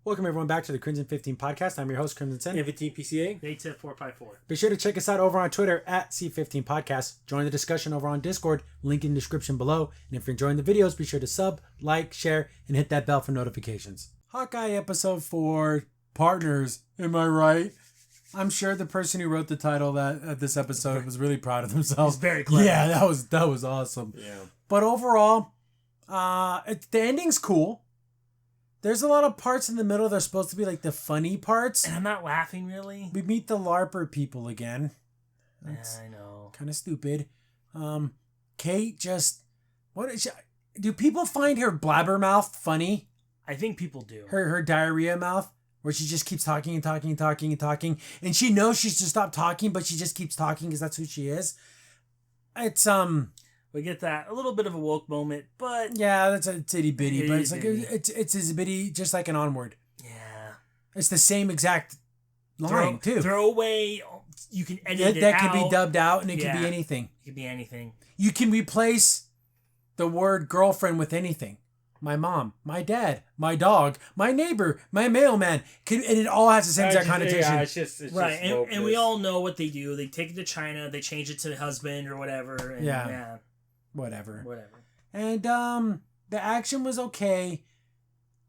Welcome everyone back to the Crimson 15 podcast. I'm your host, Crimson Sin. 15 PCA. Native 454. Be sure to check us out over on Twitter at C15 Podcast. Join the discussion over on Discord, link in the description below. And if you're enjoying the videos, be sure to sub, like, share, and hit that bell for notifications. Hawkeye episode 4, Partners. Am I right? I'm sure the person who wrote the title that this episode was really proud of themselves. He's very clever. Yeah, that was awesome. Yeah. But overall, the ending's cool. There's a lot of parts in the middle that are supposed to be like the funny parts. And I'm not laughing really. We meet the LARPer people again. That's I know. kind of stupid. Kate just... do people find her blabbermouth funny? I think people do. Her diarrhea mouth? Where she just keeps talking and talking and talking and talking. And she knows she's to stop talking, but she just keeps talking because that's who she is. It's, We get that a little bit of a woke moment, but yeah, that's a itty bitty, but it's like Itty-bitty. it's as bitty, just like an Onward. yeah. It's the same exact line too. Throw away. You can edit it That out. could be dubbed out, and it could be Yeah. anything. It could be anything. You can replace the word girlfriend with anything. My mom, my dad, my dog, my neighbor, my mailman, and it all has the same exact connotation. Yeah, it's just Right, and we wokeness. all know what they do. They take it to China, they change it to husband or whatever. And Yeah. Whatever. And the action was okay.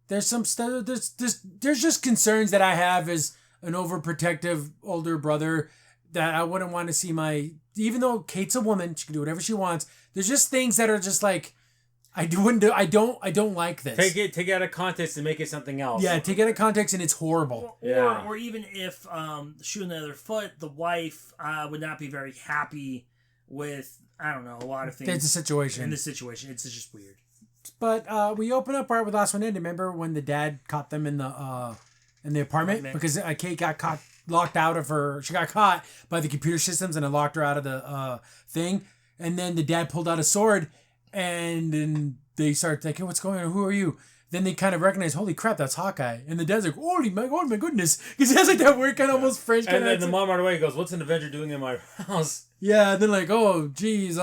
There's some stuff. There's just concerns that I have as an overprotective older brother that I wouldn't want to see my. Even though Kate's a woman, she can do whatever she wants. There's just things that are just like I don't like this. Take it out of context and make it something else. Yeah, take it out of context and it's horrible. Or even if shooting the other foot, the wife would not be very happy with, I don't know, a lot of things. It's a situation. In this situation, it's just weird. But we open up right where the last one ended. Remember when the dad caught them in the apartment? Because Kate got locked out of her. She got caught by the computer systems and it locked her out of the thing. And then the dad pulled out a sword, and then they start thinking, "What's going on? Who are you?" Then they kind of recognize, "Holy crap, that's Hawkeye!" And the dad's like, "Oh my goodness," because he has like that weird kind of almost French kind And of. then the mom right away goes, "What's an Avenger doing in my house?" Yeah, and then like, oh, geez.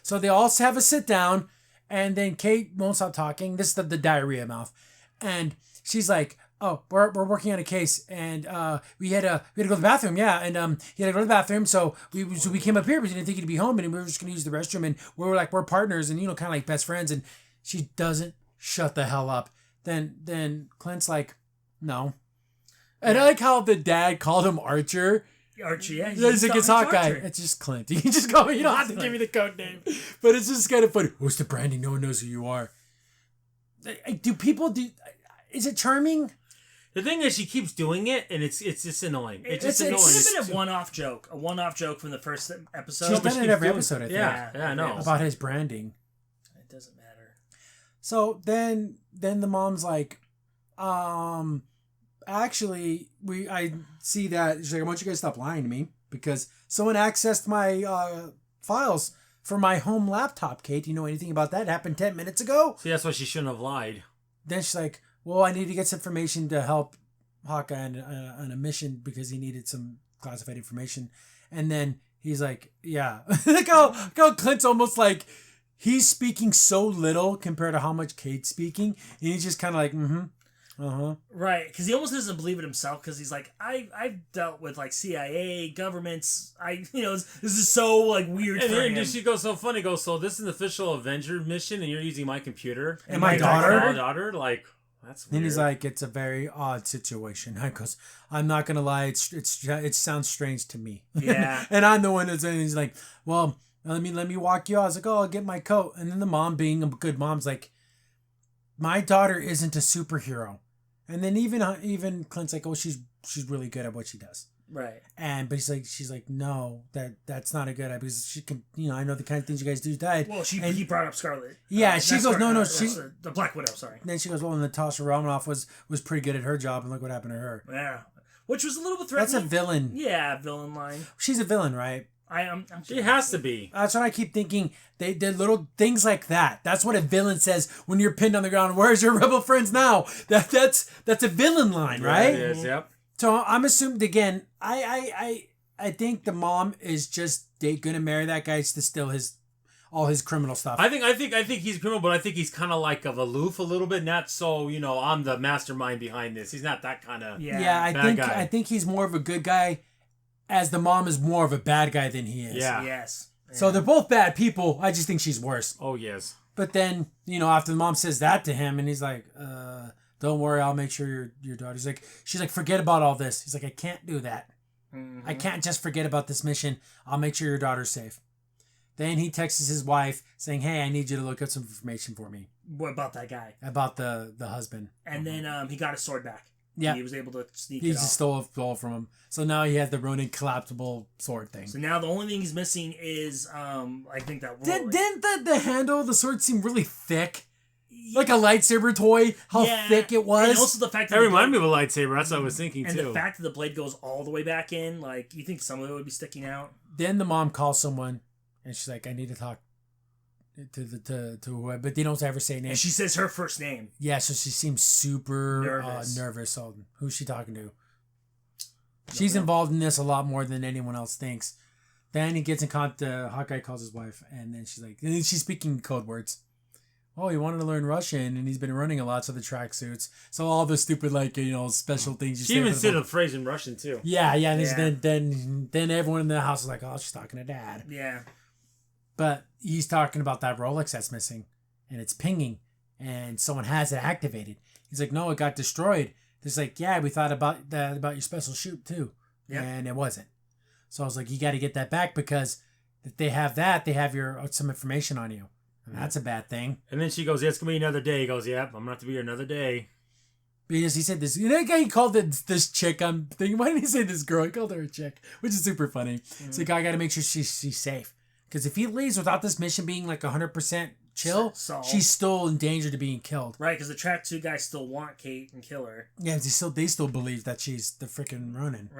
So they all have a sit down, and then Kate won't stop talking. This is the diarrhea mouth. And she's like, oh, we're working on a case, and we had to go to the bathroom, yeah. And he had to go to the bathroom, so we came up here, but we didn't think he'd be home, and we were just going to use the restroom, and we're partners, and, kind of like best friends, and she doesn't shut the hell up. Then Clint's like, no. And I like how the dad called him Archer. Archie, yeah. He's like, it's Hawkeye. Archer. It's just Clint. You can just call me. You don't have to give me the code name. But it's just kind of funny. Who's the branding? No one knows who you are. Is it charming? The thing is, she keeps doing it, and it's just annoying. It's just annoying. It could have been a one-off joke from the first episode. She's done it every episode, I think. Yeah, I know. About his branding. It doesn't matter. So then the mom's like, actually, I see that. She's like, I want you guys to stop lying to me because someone accessed my files for my home laptop, Kate. Do you know anything about that? It happened 10 minutes ago. See, that's why she shouldn't have lied. Then she's like, well, I need to get some information to help Hawkeye on a mission because he needed some classified information. And then he's like, yeah. Like how Clint's almost like, he's speaking so little compared to how much Kate's speaking. And he's just kind of like, Right, because he almost doesn't believe it himself because he's like, I've dealt with like CIA, governments. This is so like weird And for then him. she goes so funny. Goes, so this is an official Avenger mission, and you're using my computer And my daughter? My daughter, like that's weird. and he's like, it's a very odd situation. Because I'm not going to lie, it sounds strange to me. Yeah. And I'm the one that's, and he's like, well, let me walk you out. I was like, oh, I'll get my coat. And then the mom, being a good mom's like, my daughter isn't a superhero. And then even Clint's like, oh, she's really good at what she does. Right. But she's like, no, that's not a good idea because she can, I know the kind of things you guys do died. Well, he brought up Scarlet. Yeah, she goes, no, she's the Black Widow. Sorry. And then she goes, well, Natasha Romanoff was pretty good at her job, and look what happened to her. Yeah, which was a little bit threatening. That's a villain. Yeah, villain line. She's a villain, right? She has to be. That's what I keep thinking. They did little things like that. That's what a villain says when you're pinned on the ground. Where's your rebel friends now? That's a villain line, right? Yeah, it is. Yep. So I'm assuming again. I think the mom is just gonna marry that guy to steal his all his criminal stuff. I think he's a criminal, but I think he's kind of like aloof a little bit. Not so, I'm the mastermind behind this. He's not that kind of I think he's more of a good guy, as the mom is more of a bad guy than he is. Yeah. Yes. So they're both bad people. I just think she's worse. Oh yes. But then after the mom says that to him, and he's like, "Don't worry, I'll make sure your daughter's like." She's like, "Forget about all this." He's like, "I can't do that. Mm-hmm. I can't just forget about this mission. I'll make sure your daughter's safe." Then he texts his wife saying, "Hey, I need you to look up some information for me." What about that guy? About the husband. And then he got his sword back. Yeah. He was able to sneak He it just off. stole from him. So now he has the Ronin collapsible sword thing. So now the only thing he's missing is, I think that... Didn't the handle of the sword seem really thick? Like a lightsaber toy? How thick it was? And also the fact that... That reminded me of a lightsaber. That's what I was thinking, and too. And the fact that the blade goes all the way back in, like, you think some of it would be sticking out? Then the mom calls someone, and she's like, "I need to talk to whoever," but they don't ever say a name. And she says her first name. Yeah, so she seems super nervous. So who's she talking to? She's involved in this a lot more than anyone else thinks. Then he gets in contact. Hawkeye calls his wife, and then she's like, and then she's speaking code words. Oh, he wanted to learn Russian, and he's been running a lot, so the tracksuits. So all the stupid, special things you say. She even said a phrase in Russian, too. Yeah. Then everyone in the house is like, "Oh, she's talking to Dad." Yeah. But he's talking about that Rolex that's missing, and it's pinging, and someone has it activated. He's like, "No, it got destroyed." It's like, "Yeah, we thought about that about your special shoot too, and it wasn't." So I was like, "You got to get that back, because if they have that, they have some information on you, and that's a bad thing." And then she goes, "Yeah, it's gonna be another day." He goes, "Yep, I'm gonna have to be here another day." Because he said this, he called this chick. I'm thinking, why didn't he say this girl? He called her a chick, which is super funny. Mm-hmm. It's like, I got to make sure she's safe. Because if he leaves without this mission being 100% chill, she's still in danger to being killed. Right, because the tracksuit guys still want Kate and kill her. Yeah, they still believe that she's the freaking Ronin.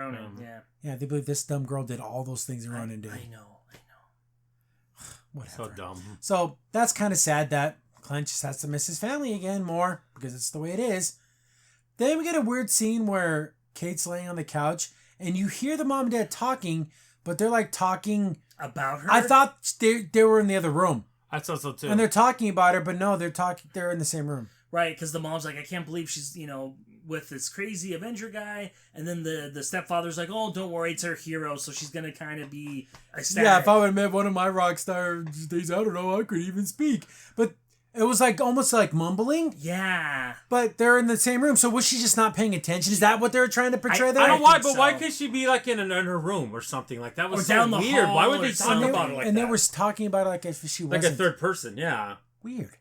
Yeah. Yeah, they believe this dumb girl did all those things that Ronin did. I know. Whatever. So dumb. So that's kind of sad that Clint just has to miss his family again more, because it's the way it is. Then we get a weird scene where Kate's laying on the couch, and you hear the mom and dad talking, but they're talking... About her? I thought they were in the other room. I thought so too. And they're talking about her, but no, they're in the same room. Right, because the mom's like, "I can't believe she's, with this crazy Avenger guy." And then the stepfather's like, "Oh, don't worry, it's her hero, so she's going to kind of be ecstatic." Yeah, if I would have met one of my rock star days, I don't know, I couldn't even speak. But it was almost mumbling. Yeah. But they're in the same room, so was she just not paying attention? Is that what they were trying to portray there? I don't know why, but why could she be in her room or something? That was so weird. Why would they talk about it like that? And they were talking about it like if she wasn't. Like a third person, yeah. Weird.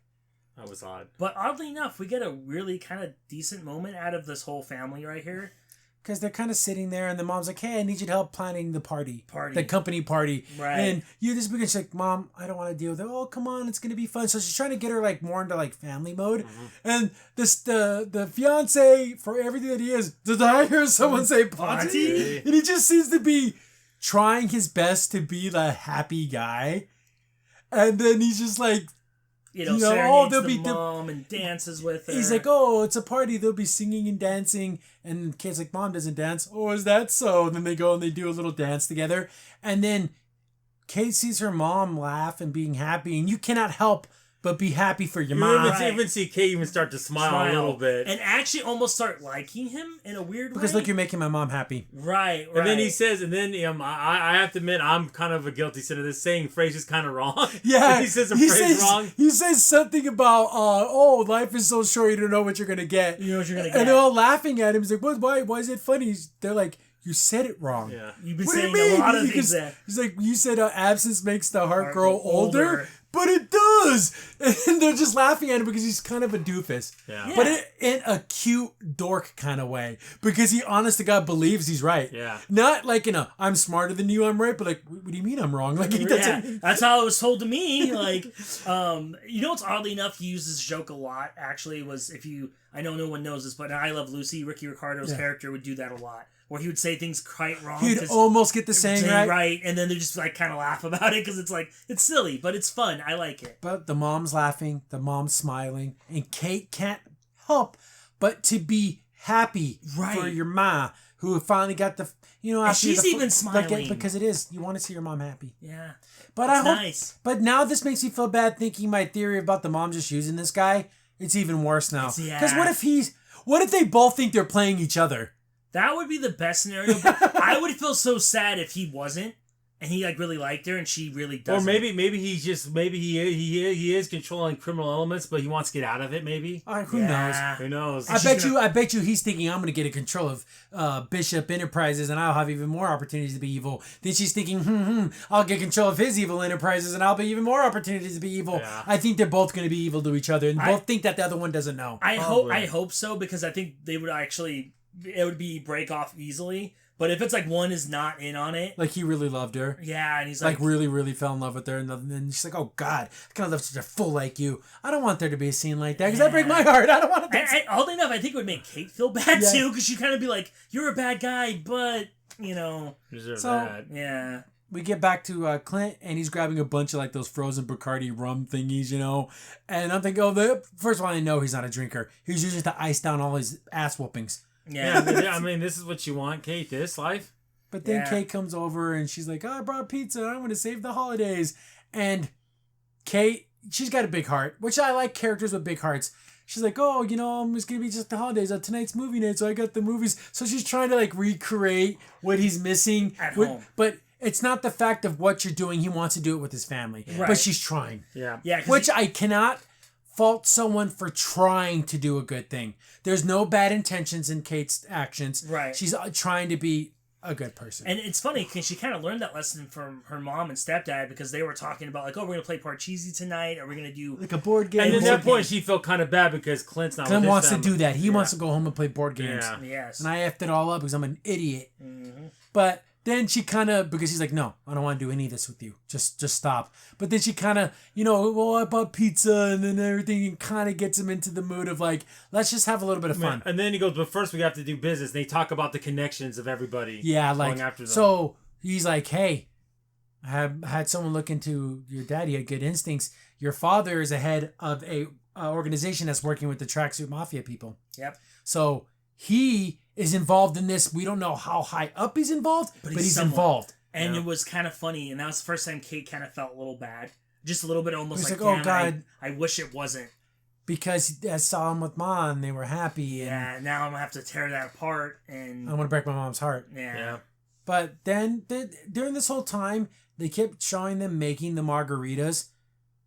That was odd. But oddly enough, we get a really kind of decent moment out of this whole family right here. Because they're kind of sitting there, and the mom's like, "Hey, I need you to help planning the party. The company party." Right. And she's like, "Mom, I don't want to deal with it." "Oh, come on, it's going to be fun." So she's trying to get her more into family mode. Mm-hmm. And the fiance, for everything that he is, did I hear someone say Ponty? And he just seems to be trying his best to be the happy guy. And then he's just like, serenades the mom and dances with her. He's like, "Oh, it's a party. They'll be singing and dancing." And Kate's like, "Mom doesn't dance." "Oh, is that so?" And then they go and they do a little dance together. And then Kate sees her mom laugh and being happy. And you cannot help but be happy for your mom. You even see Kate even start to smile a little bit. And actually almost start liking him in a weird way. Because look, you're making my mom happy. Right. And then he says, I have to admit, I'm kind of a guilty sinner. This saying phrase is kind of wrong. Yeah. He says phrase wrong. He says something about, life is so short, you don't know what you're going to get. You know what you're going to get. And they're all laughing at him. He's like, why is it funny? They're like, "You said it wrong." Yeah. You've been saying a lot of things there. He's like, "You said absence makes the heart grow older. But it does!" And they're just laughing at him because he's kind of a doofus. Yeah. But in a cute dork kind of way. Because he, honest to God, believes he's right. Yeah. Not "I'm smarter than you, I'm right," but what do you mean I'm wrong? That's how it was told to me. What's oddly enough, he used this joke a lot, actually, was I know no one knows this, but in I Love Lucy, Ricky Ricardo's character would do that a lot. Where he would say things quite wrong. He'd almost get the saying right. Right, and then they just kind of laugh about it because it's silly, but it's fun. I like it. But the mom's laughing, the mom's smiling, and Kate can't help but to be happy for your ma, who finally got the, and she's even smiling. because it is, you want to see your mom happy. Yeah. But That's nice. But now this makes me feel bad thinking my theory about the mom just using this guy. It's even worse now. Because what if they both think they're playing each other? That would be the best scenario. But I would feel so sad if he wasn't, and he like really liked her, and she really doesn't. Or maybe he is controlling criminal elements, but he wants to get out of it. Maybe. Who knows? Who knows? I bet you he's thinking I'm going to get a control of Bishop Enterprises, and I'll have even more opportunities to be evil. Then she's thinking, I'll get control of his evil enterprises, and I'll be even more opportunities to be evil. Yeah. I think they're both going to be evil to each other, and both think that the other one doesn't know. I hope so, because I think they would actually, it would be break off easily. But if it's like one is not in on it, like he really loved her, yeah, and he's like really, really fell in love with her, and then she's like, "Oh God, I kind of love such a fool like you. I don't want there to be a scene like that because that break my heart. I don't want to." Oddly enough, I think it would make Kate feel bad too, because she'd kind of be like, "You're a bad guy, but deserve that." Yeah. We get back to Clint, and he's grabbing a bunch of like those frozen Bacardi rum thingies, And I'm thinking, first of all, I know he's not a drinker. He's using it to ice down all his ass whoopings. Yeah, I mean, this is what you want, Kate. This life. But then Kate comes over and she's like, I brought pizza. I want to save the holidays. And Kate, she's got a big heart, which I like characters with big hearts. She's like, it's going to be just the holidays. Tonight's movie night, so I got the movies. So she's trying to like recreate what he's missing. At home. But it's not the fact of what you're doing. He wants to do it with his family. Right. But she's trying. Yeah. Which I cannot fault someone for trying to do a good thing. There's no bad intentions in Kate's actions. Right. She's trying to be a good person. And it's funny because she kind of learned that lesson from her mom and stepdad, because they were talking about like, we're going to play Parcheesi tonight, or we're going to do like a board game. And at that point, she felt kind of bad because Clint wants to do that. He wants to go home and play board games. Yeah. Yes. And I effed it all up because I'm an idiot. Mm-hmm. But then she kind of, because he's like, no, I don't want to do any of this with you. Just stop. But then she kind of, I bought pizza and then everything, and kind of gets him into the mood of like, let's just have a little bit of fun. And then he goes, but first we have to do business. And they talk about the connections of everybody. Yeah, like, going after them. So he's like, hey, I have had someone look into your dad. He had good instincts. Your father is a head of a organization that's working with the tracksuit mafia people. Yep. So he is involved in this. We don't know how high up he's involved, but he's involved. And it was kind of funny, and that was the first time Kate kind of felt a little bad. Just a little bit, almost like, oh God, I wish it wasn't. Because I saw him with Mom, and they were happy. And now I'm going to have to tear that apart. And I want to break my mom's heart. Yeah. But then, during this whole time, they kept showing them making the margaritas.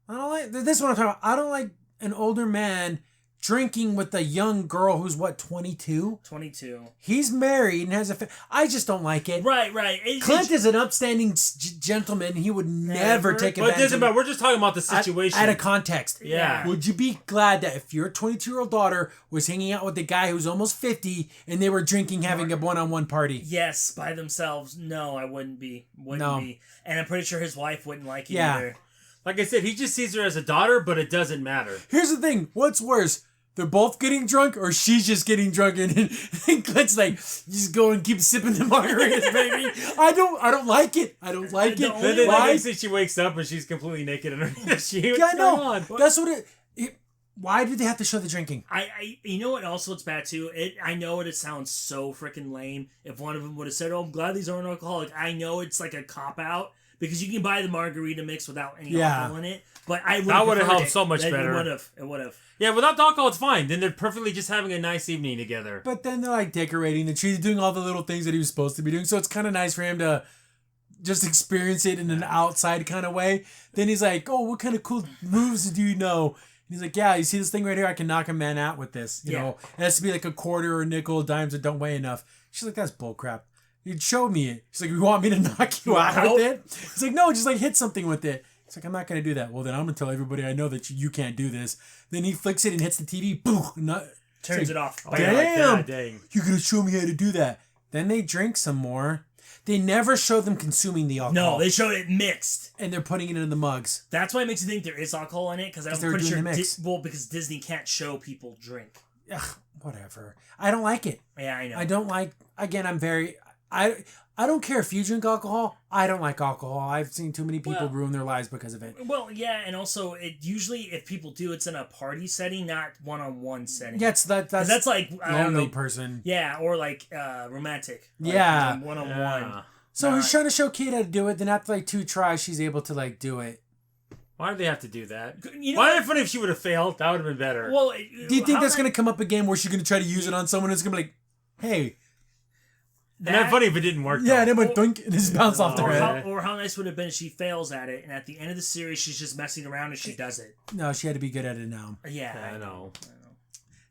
I don't like, this is what I'm talking about. I don't like an older man drinking with a young girl who's 22? 22. He's married and has I just don't like it. Right. Clint is an upstanding gentleman. He would never take advantage. But it doesn't matter. We're just talking about the situation. Out of context. Yeah. Would you be glad that if your 22-year-old daughter was hanging out with a guy who's almost 50 and they were drinking, having a one-on-one party? Yes, by themselves. No, I wouldn't be. Wouldn't be. And I'm pretty sure his wife wouldn't like it either. Like I said, he just sees her as a daughter, but it doesn't matter. Here's the thing. What's worse? They're both getting drunk, or she's just getting drunk, and Clint's like, just go and keep sipping the margaritas, baby. I don't like it. I don't like it. Then why? She wakes up and she's completely naked underneath the sheet. Yeah, I know. That's what it. Why did they have to show the drinking? You know what? Also, it's bad too. I know it sounds so freaking lame. If one of them would have said, "Oh, I'm glad these aren't alcoholic," I know it's like a cop out. Because you can buy the margarita mix without any alcohol in it. But that would have helped so much better. It would have. Yeah, without the alcohol, it's fine. Then they're perfectly just having a nice evening together. But then they're like decorating the tree, doing all the little things that he was supposed to be doing. So it's kind of nice for him to just experience it in an outside kind of way. Then he's like, oh, what kind of cool moves do you know? And he's like, yeah, you see this thing right here? I can knock a man out with this. You know, it has to be like a quarter or a nickel, dimes that don't weigh enough. She's like, that's bullcrap. You showed me it. She's like, you want me to knock you out with it? He's like, no, just like hit something with it. He's like, I'm not going to do that. Well, then I'm going to tell everybody I know that you can't do this. Then he flicks it and hits the TV. Boom. Turns it off. Damn. Like dang. You're going to show me how to do that. Then they drink some more. They never show them consuming the alcohol. No, they showed it mixed. And they're putting it in the mugs. That's why it makes you think there is alcohol in it. Because I'm pretty sure, because Disney can't show people drink. Ugh, whatever. I don't like it. Yeah, I know. I don't like, again, I don't care if you drink alcohol. I don't like alcohol. I've seen too many people ruin their lives because of it. Well, yeah, and also it usually if people do, it's in a party setting, not one-on-one setting. Yeah, that's like lonely person. Yeah, or like romantic. Like, yeah, one-on-one. Yeah. So he's trying to show Kate how to do it. Then after like 2 tries, she's able to like do it. Why do they have to do that? You know, Why would it be funny if she would have failed? That would have been better. Well, do you think that's going to come up again where she's going to try to use it on someone and it's going to be like, hey. And that's funny if it didn't work. Yeah, and it went thunk and just bounced off the head. Or how nice would it have been if she fails at it and at the end of the series she's just messing around and she does it. No, she had to be good at it now. Yeah, I know.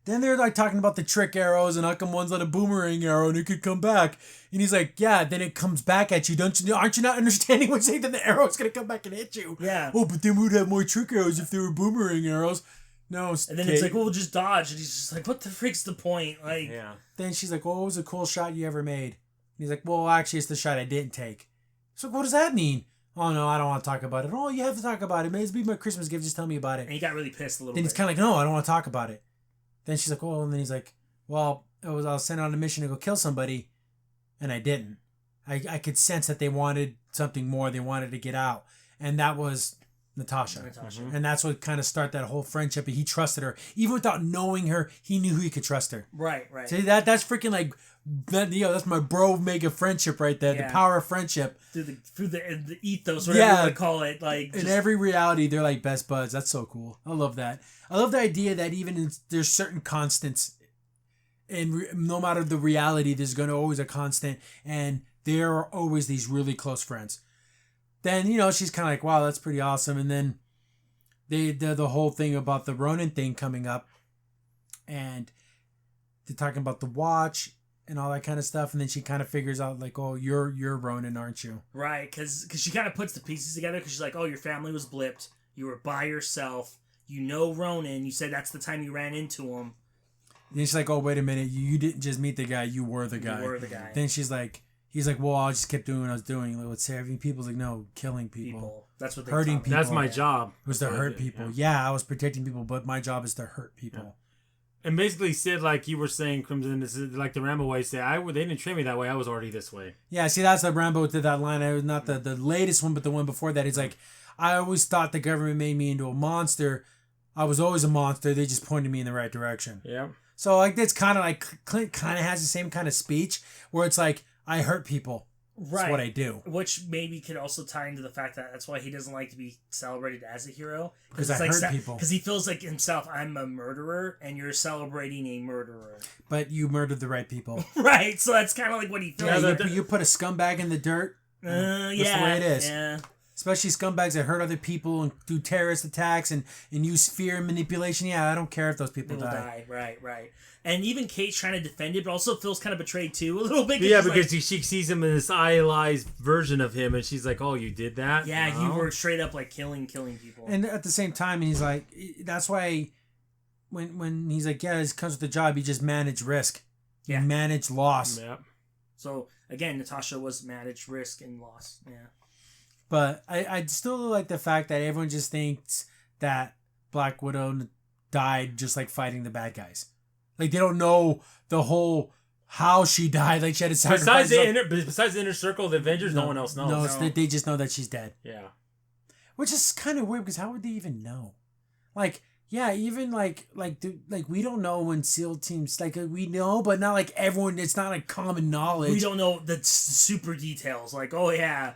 Then they're like talking about the trick arrows and how come one's like a boomerang arrow and it could come back. And he's like, yeah, then it comes back at you. Aren't you not understanding what's saying that the arrow's going to come back and hit you? Yeah. Oh, but then we would have more trick arrows if they were boomerang arrows. No, and then it's like, well, we'll just dodge. And he's just like, what the freak's the point? Like, yeah. Then she's like, well, what was a cool shot you ever made? And he's like, well, actually, it's the shot I didn't take. So what does that mean? Oh, no, I don't want to talk about it. Oh, you have to talk about it. May it be my Christmas gift. Just tell me about it. And he got really pissed a little Then bit. he's kind of like, no, I don't want to talk about it. Then she's like, oh, and then he's like, well, I was sent on a mission to go kill somebody, and I didn't. I could sense that they wanted something more. They wanted to get out. And that was Natasha. Mm-hmm. And that's what kind of started that whole friendship. And he trusted her. Even without knowing her, he knew he could trust her. Right. See, that's freaking like, that's my bro mega friendship right there. Yeah. The power of friendship. Through the ethos, whatever you want to call it. Like in every reality, they're like best buds. That's so cool. I love that. I love the idea that even there's certain constants. And no matter the reality, there's going to always a constant. And there are always these really close friends. Then, she's kind of like, wow, that's pretty awesome. And then the whole thing about the Ronin thing coming up. And they're talking about the watch and all that kind of stuff. And then she kind of figures out like, oh, you're Ronin, aren't you? Right. Because she kind of puts the pieces together. Because she's like, oh, your family was blipped. You were by yourself. You know Ronin. You said that's the time you ran into him. And then she's like, oh, wait a minute. You didn't just meet the guy. You were the guy. You were the guy. Then he's like, well, I just kept doing what I was doing. Like, what's saving people? Like, no, killing people. That's what hurting people. That's my job. Was to hurt people. Yeah, I was protecting people, but my job is to hurt people. Yeah. And basically said, like you were saying, Crimson, this is like the Rambo way. Say, they didn't train me that way. I was already this way. Yeah, see, that's the Rambo did that line. I was not the latest one, but the one before that. He's like, I always thought the government made me into a monster. I was always a monster. They just pointed me in the right direction. Yeah. So like that's kind of like Clint kind of has the same kind of speech where it's like I hurt people. That's what I do. Which maybe could also tie into the fact that that's why he doesn't like to be celebrated as a hero. Because I hurt people. Because he feels like himself, I'm a murderer, and you're celebrating a murderer. But you murdered the right people. Right, so that's kind of like what he feels. Yeah, you put a scumbag in the dirt. That's the way it is. Yeah. Especially scumbags that hurt other people and do terrorist attacks and use fear and manipulation. Yeah, I don't care if those people die. Right. And even Kate's trying to defend it, but also feels kind of betrayed too, a little bit. Yeah, because she sees him in this idealized version of him, and she's like, "Oh, you did that? Yeah, you were straight up like killing people." And at the same time, he's like, that's why when he's like, yeah, this comes with the job. You just manage risk. You manage loss. Yeah. So again, Natasha was managed risk and loss. Yeah. But I still like the fact that everyone just thinks that Black Widow died just like fighting the bad guys. Like they don't know the whole how she died. Like she had to sacrifice. Besides the inner circle of the Avengers, no one else knows. No, they just know that she's dead. Yeah. Which is kind of weird because how would they even know? Like, yeah, even like we don't know when SEAL teams we know, but not like everyone. It's not like common knowledge. We don't know the super details. Like, oh yeah.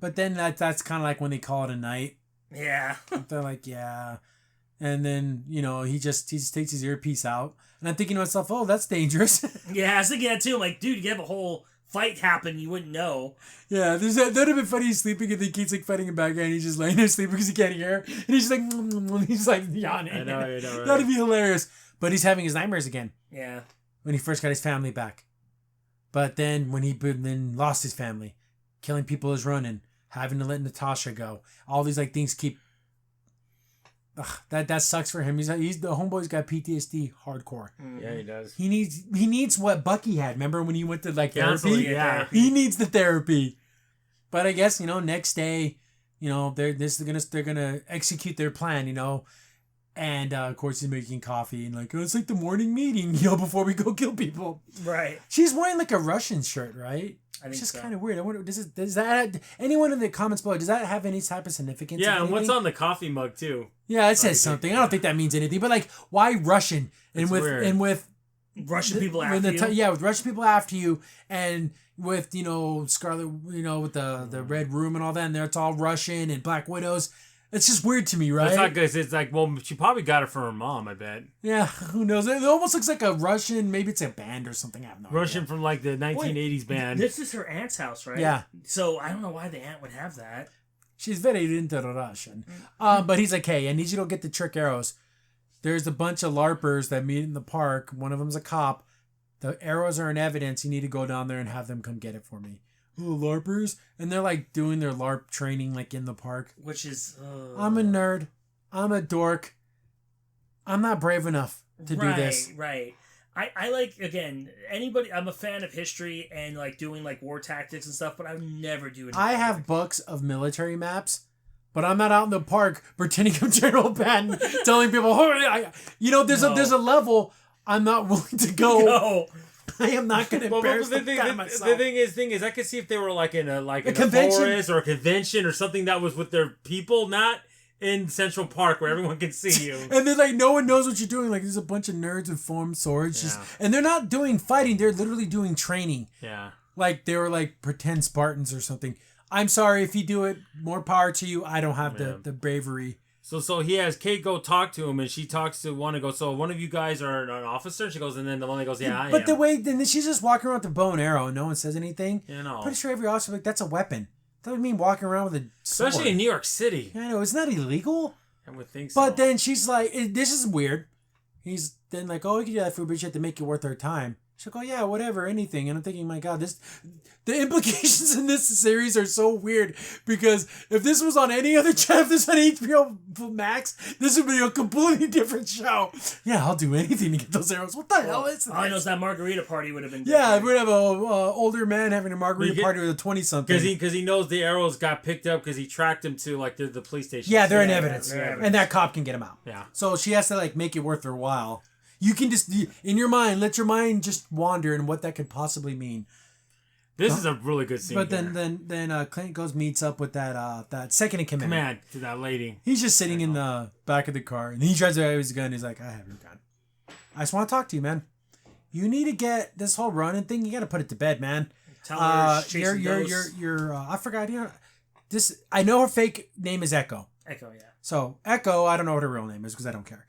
But then that's kind of like when they call it a night. Yeah. They're like, yeah. And then, he just takes his earpiece out. And I'm thinking to myself, oh, that's dangerous. Yeah, I was thinking that too. I'm like, dude, you could have a whole fight happen, you wouldn't know. Yeah, that would have been funny. He's sleeping and the kid's like fighting a bad guy and he's just laying there sleeping because he can't hear. And he's just like, he's like yawning. I know, right? That'd be hilarious. But he's having his nightmares again. Yeah. When he first got his family back. But then when he then lost his family, killing people is running. Having to let Natasha go. All these things keep. That sucks for him. He's the homeboy's got PTSD hardcore. Yeah, he does. He needs what Bucky had. Remember when he went to therapy? Yeah. He needs the therapy. But I guess next day, they're gonna execute their plan. And of course he's making coffee and like, oh, it's like the morning meeting, before we go kill people. Right. She's wearing like a Russian shirt, right? I think it's just so. kind of weird. I wonder, does that anyone in the comments below, does that have any type of significance? Yeah, and what's on the coffee mug too? Yeah, it says something. I don't think that means anything, but like, why Russian? It's weird. And with Russian people after you. Yeah, with Russian people after you, and with Scarlet, with the Red Room and all that, and there it's all Russian and Black Widows. It's just weird to me, right? It's not good. It's like, well, she probably got it from her mom, I bet. Yeah, who knows? It almost looks like a Russian. Maybe it's a band or something. I have no Russian idea. from like the 1980s band. This is her aunt's house, right? Yeah. So I don't know why the aunt would have that. She's very into Russian. But he's like, hey, I need you to go get the trick arrows. There's a bunch of LARPers that meet in the park. One of them's a cop. The arrows are in evidence. You need to go down there and have them come get it for me. Oh, LARPers? And they're like doing their LARP training like in the park. Which is... I'm a nerd. I'm a dork. I'm not brave enough to do this. Right. I like, again, anybody... I'm a fan of history and like doing like war tactics and stuff, but I would never do it. I have books of military maps, but I'm not out in the park pretending I'm General Patton, telling people, there's a level I'm not willing to go. No. I am not going to embarrass the thing is, I could see if they were like in a convention forest or a convention or something that was with their people, not in Central Park where everyone can see you. And then like no one knows what you're doing. Like there's a bunch of nerds with formed swords, and they're not doing fighting. They're literally doing training. Yeah, like they were like pretend Spartans or something. I'm sorry if you do it. More power to you. I don't have the bravery. So he has Kate go talk to him, and she talks to one and goes, so one of you guys are an officer? She goes, and then the one that goes, yeah, I am. But the way, then she's just walking around with the bow and arrow and no one says anything. Pretty sure every officer like, that's a weapon. That would mean walking around with a sword. Especially in New York City. Yeah, I know. Isn't that illegal? I would think so. But then she's like, this is weird. He's then like, oh, we can do that for you, but you have to make it worth our time. She'll go, yeah, whatever, anything. And I'm thinking, my God, the implications in this series are so weird because if this was on any other channel, if this was on HBO Max, this would be a completely different show. Yeah, I'll do anything to get those arrows. What the hell is this? All I know is that margarita party would have been different. Yeah, we'd have a older man having a margarita party with a 20-something. Because he knows the arrows got picked up because he tracked them to like the police station. Yeah, they're in evidence. And that cop can get them out. Yeah. So she has to like make it worth her while. You can just, in your mind, let your mind just wander and what that could possibly mean. This is a really good scene. But then Clint goes meets up with that second in command. To that lady. He's just sitting in the back of the car, and he tries to have his gun. He's like, I have your gun. I just want to talk to you, man. You need to get this whole running thing. You got to put it to bed, man. Tell her you're I forgot. This I know her fake name is Echo. Echo, yeah. So Echo, I don't know what her real name is because I don't care.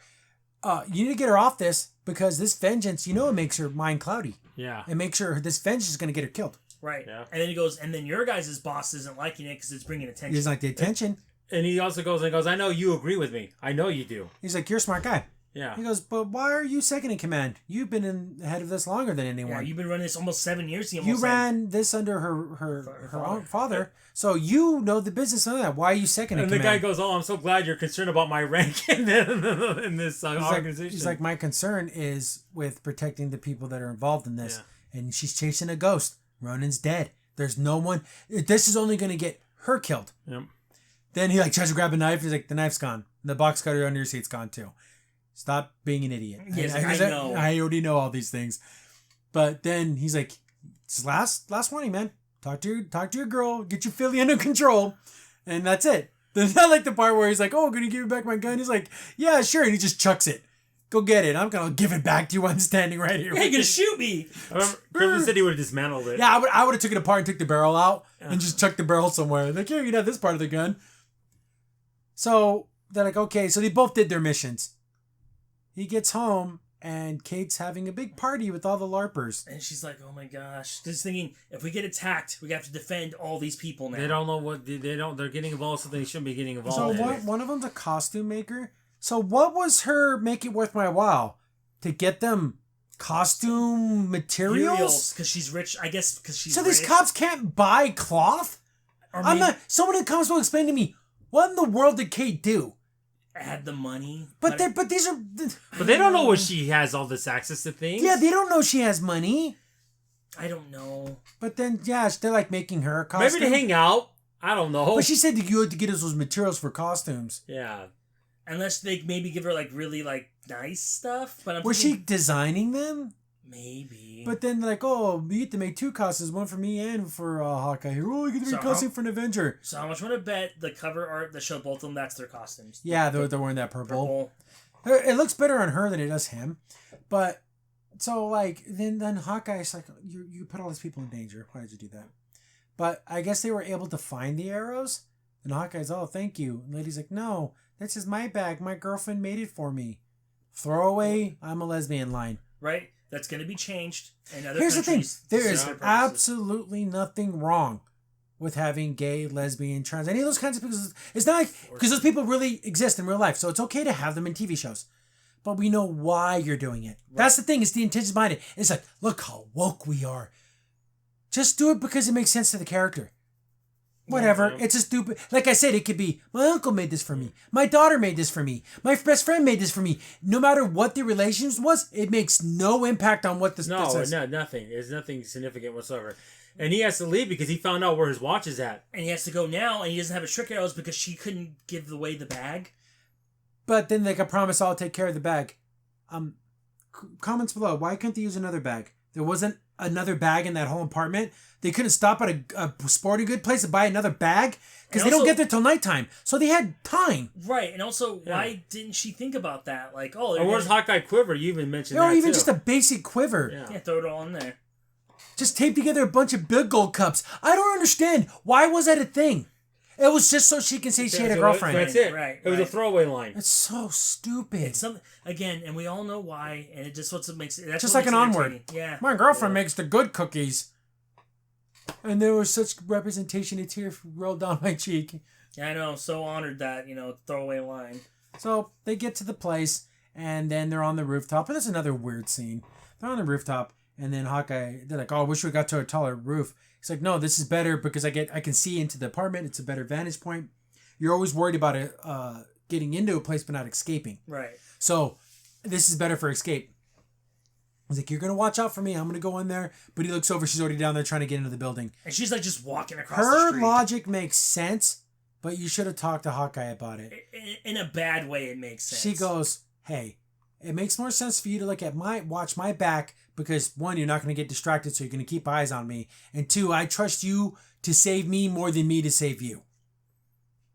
You need to get her off this because this vengeance, it makes her mind cloudy. Yeah. It makes her, this vengeance is going to get her killed. Right. Yeah. And then he goes, and then your guys' boss isn't liking it because it's bringing attention. He's like, the attention. And he also goes, I know you agree with me. I know you do. He's like, you're a smart guy. Yeah. He goes, but why are you second in command? You've been in ahead of this longer than anyone. Yeah, you've been running this almost 7 years. You ran this under her own father. So you know the business of that. Why are you second in command? And the guy goes, I'm so glad you're concerned about my rank in this organization. He's like, my concern is with protecting the people that are involved in this. Yeah. And she's chasing a ghost. Ronan's dead. There's no one. This is only going to get her killed. Yep. Then he tries to grab a knife. He's like, the knife's gone. The box cutter under your seat's gone too. Stop being an idiot. Yes, I know. I already know all these things. But then he's like, it's last warning, man. Talk to your girl. Get your filly under control. And that's it. There's not like the part where he's like, oh, gonna give you back my gun. He's like, yeah, sure. And he just chucks it. Go get it. I'm gonna give it back to you while I'm standing right here. Hey, you're gonna shoot me. Griffin said he would have dismantled it. Yeah, I would have took it apart and took the barrel out and just chucked the barrel somewhere. Like, here, you can have this part of the gun. So they're like, okay. So they both did their missions. He gets home and Kate's having a big party with all the LARPers. And she's like, oh my gosh. Just thinking, if we get attacked, we have to defend all these people now. They don't know what, they're getting involved, so they shouldn't be getting involved. So one of them's a costume maker. So what was her make it worth my while? To get them costume materials? Because she's rich, I guess, because she's So rich. these cops can't buy cloth? Someone in the comments will explain to me, what in the world did Kate do? Add the money. But these are... But they don't know what she has all this access to things. Yeah, they don't know she has money. I don't know. But then, yeah, they're like making her a costume. Maybe to hang out. I don't know. But she said that you had to get us those materials for costumes. Yeah. Unless they maybe give her like really like nice stuff. But Was she designing them? Maybe. But then like, oh, we get to make 2 costumes, one for me and for Hawkeye. Oh, you get to make a costume for an Avenger. So how much would I bet the cover art that showed both of them, that's their costumes? Yeah, they're wearing that purple. It looks better on her than it does him. But, so like, then Hawkeye's like, you put all these people in danger. Why did you do that? But I guess they were able to find the arrows. And Hawkeye's, oh, thank you. And Lady's like, no, this is my bag. My girlfriend made it for me. Throwaway, I'm a lesbian line. Right? That's going to be changed in other Here's countries. the thing. There is absolutely nothing wrong with having gay, lesbian, trans, any of those kinds of people. It's not like, because those people really exist in real life. So it's okay to have them in TV shows. But we know why you're doing it. Right. That's the thing. It's the intention behind it. It's like, look how woke we are. Just do it because it makes sense to the character. Whatever. Yeah. It's a stupid... Like I said, it could be, my uncle made this for me. My daughter made this for me. My best friend made this for me. No matter what the relations was, it makes no impact on what this No, says. No, nothing. There's nothing significant whatsoever. And he has to leave because he found out where his watch is at. And he has to go now, and he doesn't have his trick arrows because she couldn't give away the bag. But then they could promise I'll take care of the bag. Comments below. Why couldn't they use another bag? There wasn't another bag in that whole apartment. They couldn't stop at a sporting good place to buy another bag because they don't get there till nighttime. So they had time. Right, and also, why didn't she think about that? Like, oh, or where's Hawkeye quiver? You even mentioned that, or even too. just a basic quiver. Yeah, throw it all in there. Just tape together a bunch of big gold cups. I don't understand. Why was that a thing? It was just so she can say she had a girlfriend. That's it. Right. It was a throwaway line. It's so stupid. It's again, and we all know why, and it just makes it. That's just what like makes an Onward. Yeah. My girlfriend makes the good cookies. And there was such representation, a tear rolled down my cheek. Yeah, I know. So honored that, throwaway line. So they get to the place, and then they're on the rooftop. And there's another weird scene. They're on the rooftop, and then Hawkeye, they're like, oh, I wish we got to a taller roof. He's like, no, this is better because I can see into the apartment. It's a better vantage point. You're always worried about it getting into a place but not escaping. Right. So this is better for escape. He's like, you're going to watch out for me. I'm going to go in there. But he looks over. She's already down there trying to get into the building. And she's like just walking across the Her street. logic makes sense, but you should have talked to Hawkeye about it. In a bad way, it makes sense. She goes, hey, it makes more sense for you to watch my back because, one, you're not going to get distracted, so you're going to keep eyes on me. And two, I trust you to save me more than me to save you.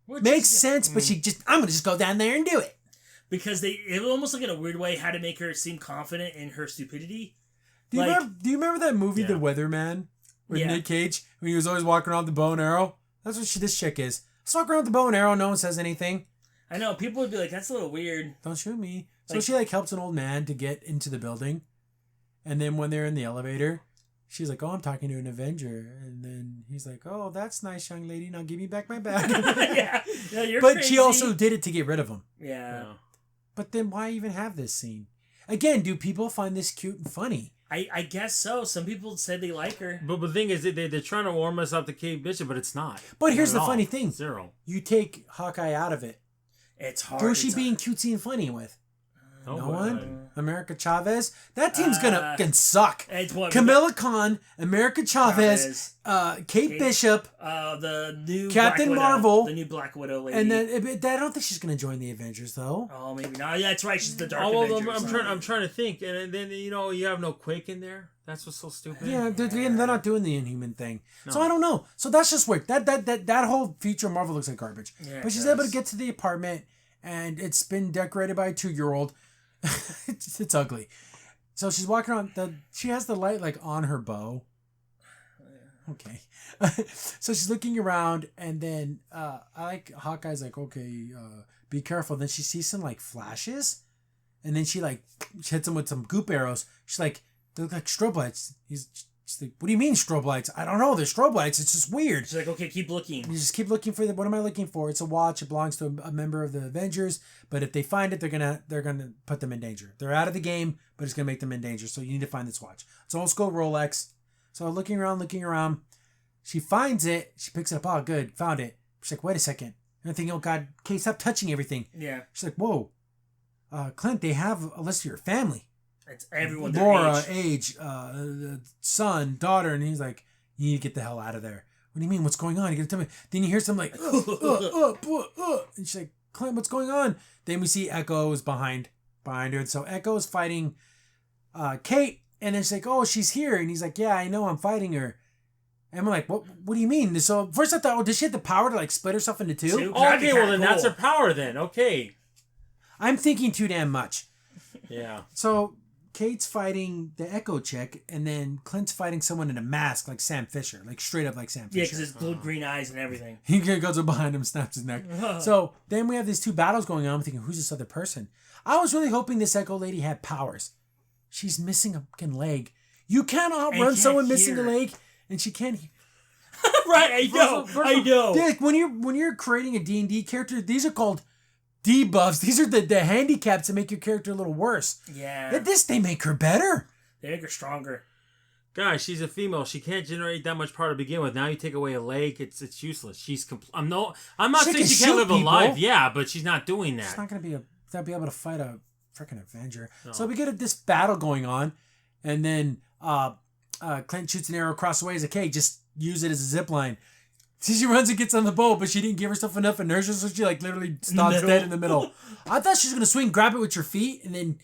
Makes sense, but I'm going to just go down there and do it. Because it almost like in a weird way had to make her seem confident in her stupidity. Do you remember that movie, The Weatherman? With Nick Cage? When he was always walking around with the bow and arrow? That's what this chick is. Let's walk around with the bow and arrow, no one says anything. I know, people would be like, that's a little weird. Don't shoot me. So she helps an old man to get into the building. And then when they're in the elevator, she's like, oh, I'm talking to an Avenger. And then he's like, oh, that's nice, young lady. Now give me back my bag. You're but crazy. She also did it to get rid of him. Yeah. But then why even have this scene? Again, do people find this cute and funny? I guess so. Some people said they like her. But the thing is, they're trying to warm us up to Kate Bishop, but it's not. But here's the funny thing. Zero. You take Hawkeye out of it. It's hard. Who's she being cutesy and funny with? No one? America Chavez? That team's gonna suck. Camilla Khan, America Chavez, Kate Bishop, the new Captain Black Marvel, the new Black Widow lady. And then I don't think she's gonna join the Avengers though. Oh, maybe not. Yeah, that's right. She's the Dark Avengers. I'm trying to think, and then you have no Quake in there. That's what's so stupid. Yeah, they're not doing the Inhuman thing. No. So I don't know. So that's just weird. That whole future Marvel looks like garbage. Yeah, but she's able to get to the apartment, and it's been decorated by a 2-year-old. it's ugly. So she's walking around. She has the light on her bow. Okay. So she's looking around, and then I like Hawkeye's like, okay, be careful. Then she sees some flashes, and then she hits him with some goop arrows. She's like, they look like strobe lights. She's like, what do you mean strobe lights? I don't know. They're strobe lights. It's just weird. She's like, okay, keep looking. You just keep looking for what am I looking for? It's a watch. It belongs to a member of the Avengers. But if they find it, they're gonna put them in danger. They're out of the game, but it's gonna make them in danger. So you need to find this watch. It's old school Rolex. So looking around, she finds it. She picks it up. Oh, good, found it. She's like, wait a second. And I think, oh God, Kate, stop touching everything. Yeah. She's like, whoa, Clint, they have a list of your family. It's everyone. Laura, age, son, daughter, and he's like, "You need to get the hell out of there." What do you mean? What's going on? You gotta tell me. Then you hear something like, and she's like, Clint, what's going on? Then we see Echo is behind her. And so Echo is fighting Kate. And then she's like, oh, she's here. And he's like, yeah, I know, I'm fighting her. And we're like, what do you mean? So first I thought, does she have the power to like split herself into two? Okay, well then that's her power then. Okay. I'm thinking too damn much. Yeah. So Kate's fighting the Echo chick, and then Clint's fighting someone in a mask like Sam Fisher. Like straight up like Sam Fisher. Yeah, because his little green eyes and everything. He goes up behind him, snaps his neck. So then we have these two battles going on. I'm thinking, who's this other person? I was really hoping this Echo lady had powers. She's missing a fucking leg. You can't outrun someone missing a leg, and she can't hear. Right, I know. Dick, when you're creating a D&D character, these are called debuffs. These are the handicaps that make your character a little worse. Yeah. At this, they make her better. They make her stronger. Guys, she's a female. She can't generate that much power to begin with. Now you take away a leg, it's useless. I'm not saying she can't live a life. Yeah, but she's not doing that. She's not gonna be able to fight a freaking Avenger. No. So we get this battle going on, and then Clint shoots an arrow across the way. He's like, hey, just use it as a zip line. She runs and gets on the boat, but she didn't give herself enough inertia, so she like literally stops dead in the middle. I thought she was gonna swing, grab it with your feet, and then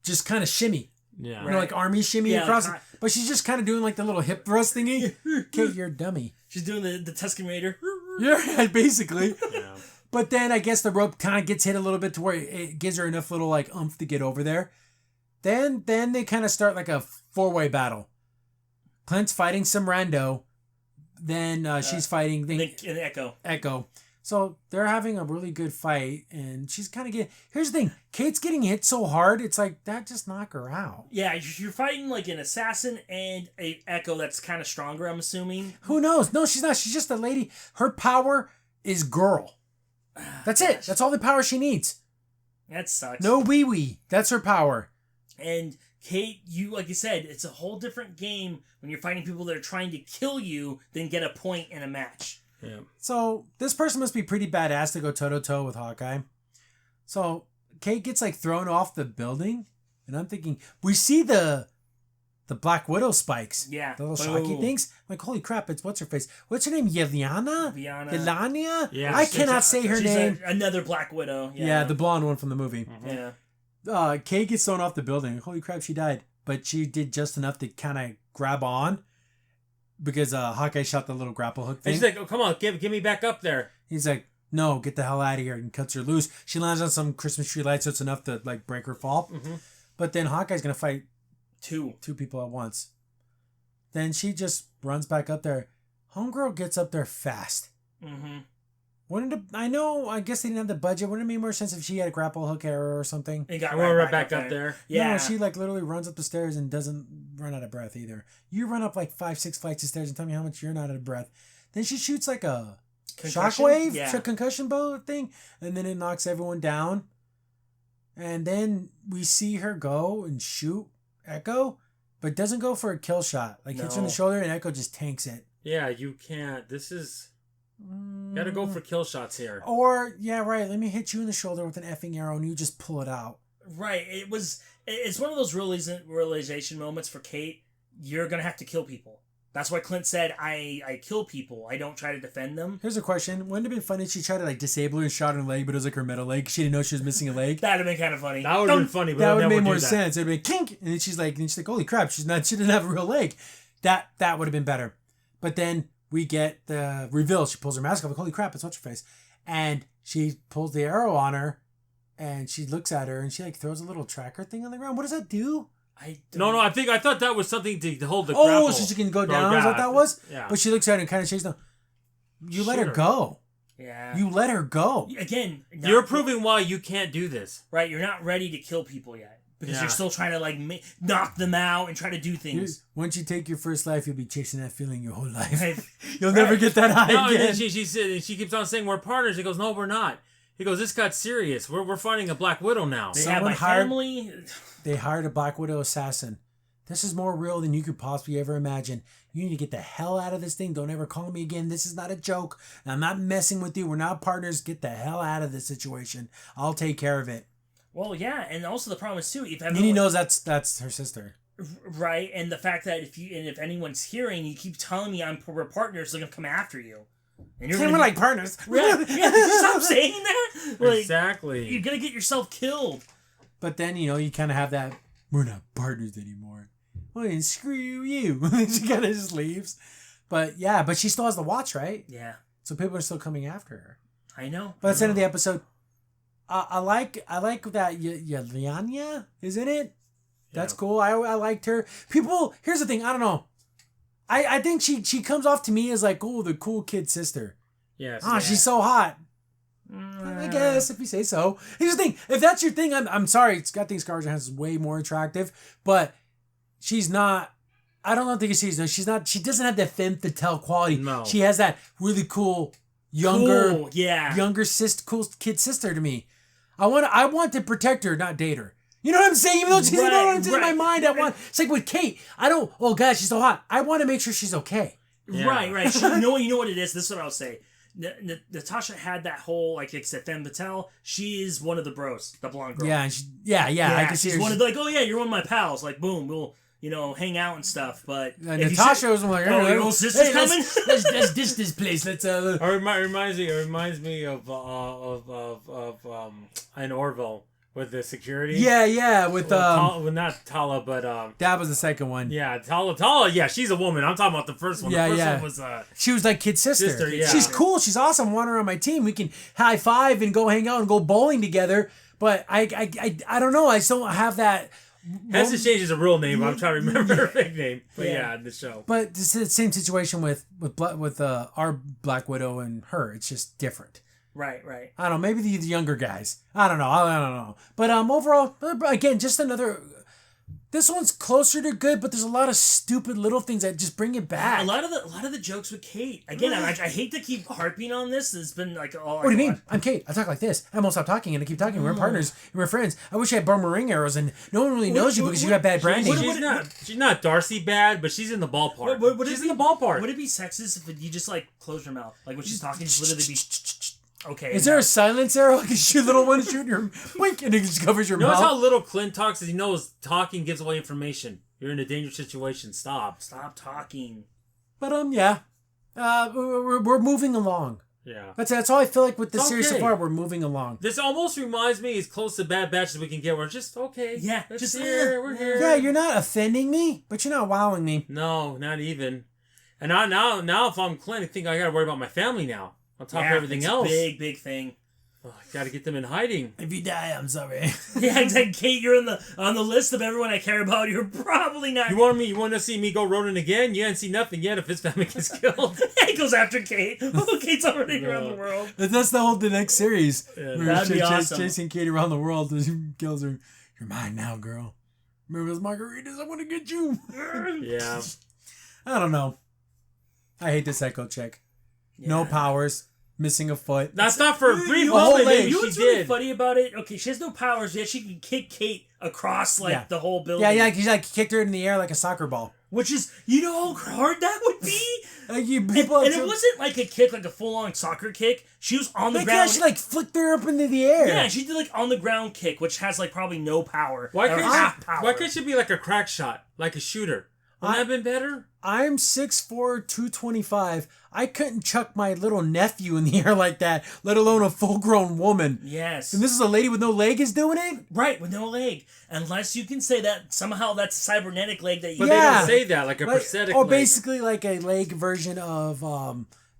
just kind of shimmy. Yeah. You know, like army shimmy across it. But she's just kind of doing like the little hip thrust thingy. Kate, you're a dummy. She's doing the Tusken Raider. Yeah, basically. Yeah. But then I guess the rope kind of gets hit a little bit to where it gives her enough little like oomph to get over there. Then they kind of start like a 4-way battle. Clint's fighting some rando. Then she's fighting the Echo. Echo. So they're having a really good fight, and she's kind of getting... Here's the thing. Kate's getting hit so hard, it's like, that just knock her out. Yeah, you're fighting like an assassin and a Echo that's kind of stronger, I'm assuming. Who knows? No, she's not. She's just a lady. Her power is girl. That's it. That's all the power she needs. That sucks. No wee-wee. That's her power. And Kate, like you said, it's a whole different game when you're fighting people that are trying to kill you than get a point in a match. Yeah. So this person must be pretty badass to go toe-to-toe with Hawkeye. So Kate gets like thrown off the building, and I'm thinking, we see the Black Widow spikes. Yeah. The little shocky things. I'm like, holy crap, it's what's her face? What's her name? Yelena? Yelania? Yeah. I cannot say her name. Another Black Widow. Yeah, the blonde one from the movie. Mm-hmm. Yeah. Kate gets thrown off the building. Holy crap, she died. But she did just enough to kind of grab on because Hawkeye shot the little grapple hook thing. And she's like, oh, come on, get me back up there. He's like, no, get the hell out of here, and cuts her loose. She lands on some Christmas tree lights, so it's enough to like break her fall. Mm-hmm. But then Hawkeye's going to fight two people at once. Then she just runs back up there. Homegirl gets up there fast. Mm-hmm. I guess they didn't have the budget. Wouldn't it make more sense if she had a grapple hook error or something? And got right back up there. Yeah. No, she like literally runs up the stairs and doesn't run out of breath either. You run up like 5-6 flights of stairs and tell me how much you're not out of breath. Then she shoots like a shockwave, concussion bow thing, and then it knocks everyone down. And then we see her go and shoot Echo, but doesn't go for a kill shot. Like hits her in the shoulder and Echo just tanks it. Yeah, you can't. This is... Gotta go for kill shots here. Or, yeah, right, let me hit you in the shoulder with an effing arrow and you just pull it out. Right. It's one of those realization moments for Kate. You're gonna have to kill people. That's why Clint said, I kill people. I don't try to defend them. Here's a question. Wouldn't it have been funny if she tried to like disable her and shot her leg, but it was like her middle leg? She didn't know she was missing a leg. That'd have been kind of funny. That would have been funny, but that would have made more sense. It'd been kink, and then she's like, holy crap, she didn't have a real leg. That would have been better. But then we get the reveal. She pulls her mask off, like, holy crap, it's what's her face. And she pulls the arrow on her, and she looks at her, and she like throws a little tracker thing on the ground. What does that do? I thought that was something to hold the grapple. Oh, so she can go down, is what that was? Yeah. But she looks at her and kind of shakes down. You let her go. Yeah. You let her go. Again. You're proving why you can't do this. Right, you're not ready to kill people yet. Because you're still trying to like knock them out and try to do things. Once you take your first life, you'll be chasing that feeling your whole life. You'll never get that high again. And she keeps on saying we're partners. He goes, no, we're not. He goes, this got serious. We're fighting a Black Widow now. Family. They hired a Black Widow assassin. This is more real than you could possibly ever imagine. You need to get the hell out of this thing. Don't ever call me again. This is not a joke. I'm not messing with you. We're not partners. Get the hell out of this situation. I'll take care of it. Well, yeah, and also the problem is too, if Nini knows that's her sister, right? And the fact that if anyone's hearing, you keep telling me we're partners, they're gonna come after you. And you're we're like partners. Yeah, stop saying that. Like, exactly. You're gonna get yourself killed. But then you kind of have that. We're not partners anymore. Well, then screw you. She kind of just leaves. But she still has the watch, right? Yeah. So people are still coming after her. I know. But that's the end of the episode. I like that Yelena is in it. That's cool. I liked her. People, here's the thing. I don't know. I think she comes off to me as like, oh, the cool kid sister. Yes. She's so hot. I guess if you say so. Here's the thing. If that's your thing, I'm sorry. Scott thinks Scarlett Johansson is way more attractive, but she's not. I don't think she's not. She doesn't have that femme fatale quality. No. She has that really cool younger cool kid sister to me. I want to protect her, not date her. You know what I'm saying? Even though she's in my mind, it's like with Kate. I don't. Oh God, she's so hot. I want to make sure she's okay. Yeah. Right. You know what it is. This is what I'll say. Natasha had that whole like femme fatale. She is one of the bros, the blonde girl. Yeah. I can see she's one of the, like, oh yeah, you're one of my pals. Like boom, we'll hang out and stuff. But Natasha was like, oh, your little sister's coming. Let's ditch this place. Let's It reminds me of an Orville. With the security? Yeah, with not Tala, but that was the second one. Yeah, Tala, yeah, she's a woman. I'm talking about the first one. The first one was she was like kid sister. Yeah. She's cool, she's awesome. I want her on my team. We can high five and go hang out and go bowling together. But I don't know. I still don't have that. Has to change his real name. I'm trying to remember her fake name. But in the show. But it's the same situation with our Black Widow and her. It's just different. Right. I don't know. Maybe the younger guys. I don't know. But overall, again, just another. This one's closer to good, but there's a lot of stupid little things that just bring it back. A lot of the jokes with Kate. Again, I hate to keep harping on this. It's been like all. What do you mean? I'm Kate. I talk like this. I won't stop talking, and I keep talking. We're partners and we're friends. I wish I had boomerang arrows, and no one really knows you because you have bad branding. She's not Darcy bad, but she's in the ballpark. She's in the ballpark. Would it be sexist if you just like close your mouth, like when she's talking, just literally be. Okay. Is there a silence arrow? Like a shoot little one shooting your blink and it just covers your mouth? Notice how little Clint talks? He knows talking gives away information. You're in a dangerous situation. Stop talking. But we're moving along. Yeah. That's all I feel like with the series so far. We're moving along. This almost reminds me as close to Bad Batch as we can get. We're just okay. Yeah. We're here. Yeah, you're not offending me, but you're not wowing me. No, not even. And now if I'm Clint, I think I gotta worry about my family now. On top of everything else. Big thing. Oh, I gotta get them in hiding. If you die, I'm sorry. Yeah, exactly. Kate, you're on the list of everyone I care about. You're probably not. You want to see me go Ronin again? You haven't seen nothing yet if his family gets killed. He goes after Kate. Oh, Kate's already around the world. That's the next series. Yeah, that'd be awesome. Chasing Kate around the world and he kills her. You're mine now, girl. Remember those margaritas? I want to get you. Yeah. I don't know. I hate this Echo chick. Yeah. No powers. Missing a foot. That's not for a brief moment. You know what's really funny about it? Okay, she has no powers, yet she can kick Kate across the whole building. Yeah, he kicked her in the air like a soccer ball. Which is, you know how hard that would be? And it wasn't like a kick, like a full-on soccer kick. She was on the ground. She flicked her up into the air. Yeah, she did on the ground kick, which has probably no power. Why can't she be like a crack shot, like a shooter? Wouldn't that have been better? I'm 6'4", 225. I couldn't chuck my little nephew in the air like that, let alone a full-grown woman. Yes. And this is a lady with no leg is doing it? Right, with no leg. Unless you can say that somehow that's a cybernetic leg that you... But they don't say that, like a prosthetic leg. Or basically like a leg version of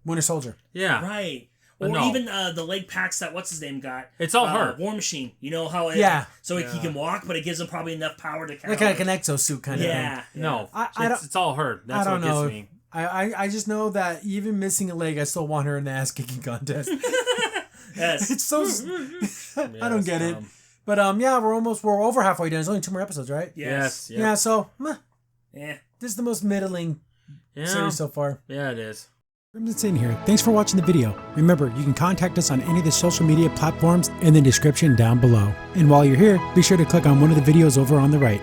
Winter Soldier. Yeah. Right. Or even the leg packs that what's-his-name got. It's all her. War Machine. You know how it... Yeah. So he can walk, but it gives him probably enough power to... Like an exosuit kind of thing. Yeah. No. It's all her. That's what gets me. I just know that even missing a leg, I still want her in the ass-kicking contest. Yes. It's so... I don't get it. But we're over halfway done. There's only 2 more episodes, right? Yes. Yeah, so... Yeah. This is the most middling series so far. Yeah, it is. Crimson's in here. Thanks for watching the video. Remember, you can contact us on any of the social media platforms in the description down below. And while you're here, be sure to click on one of the videos over on the right.